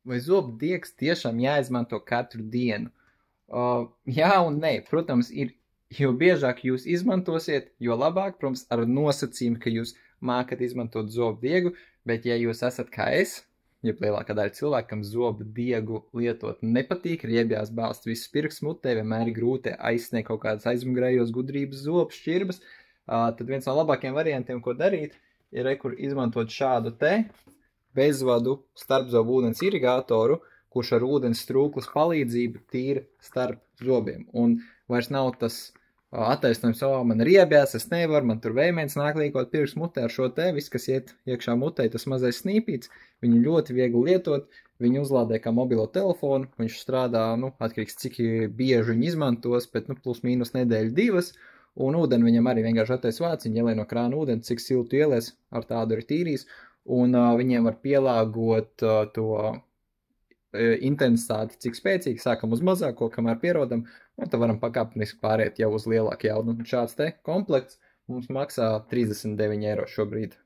vai zobu diegs tiešām jāizmanto katru dienu? Jā un nē, protams, jo biežāk jūs izmantosiet, jo labāk, protams, ar nosacījumu, ka jūs mākat izmantot zobu diegu, bet ja jūs esat kā es, ja lielākā daļa cilvēkam zobu diegu lietot nepatīk, riebjās bāzt visus pirksts mutē, vienmēr ir grūti aizsniegt kaut kādas aizmugurējos gudrības zobus, šķirbas, tad viens no labākajiem variantiem, ko darīt, ir kur izmantot šādu te bezvadu starpzobu ūdens irigātoru, kurš ar ūdens strūklas palīdzību tīra starp zobiem. Un vairs nav tas attaisnojums, man riebjās, es nevaru, man tur vējmēns nāk līkot pirksts mutē ar šo te, viss, kas iet iekšā mutē, tas mazais snīpīts, viņu ļoti viegli lietot, viņu uzlādē kā mobilo telefonu, viņš strādā, atkarīgs cik bieži viņu izmantos, bet, plus mīnus nedēļu divas, un ūdeni viņam arī vienkārši attais vāciņu, ielē no krāna ūdeni, cik siltu ielies, ar tādu ir tīrīs, un viņiem var pielāgot to intensitāti, cik spēcīgi, sākam uz mazāko, kamēr pierodam, un tad varam pakāpeniski pāriet jau uz lielāku jaudu. Un šāds te komplekts mums maksā 39 eiro šobrīd.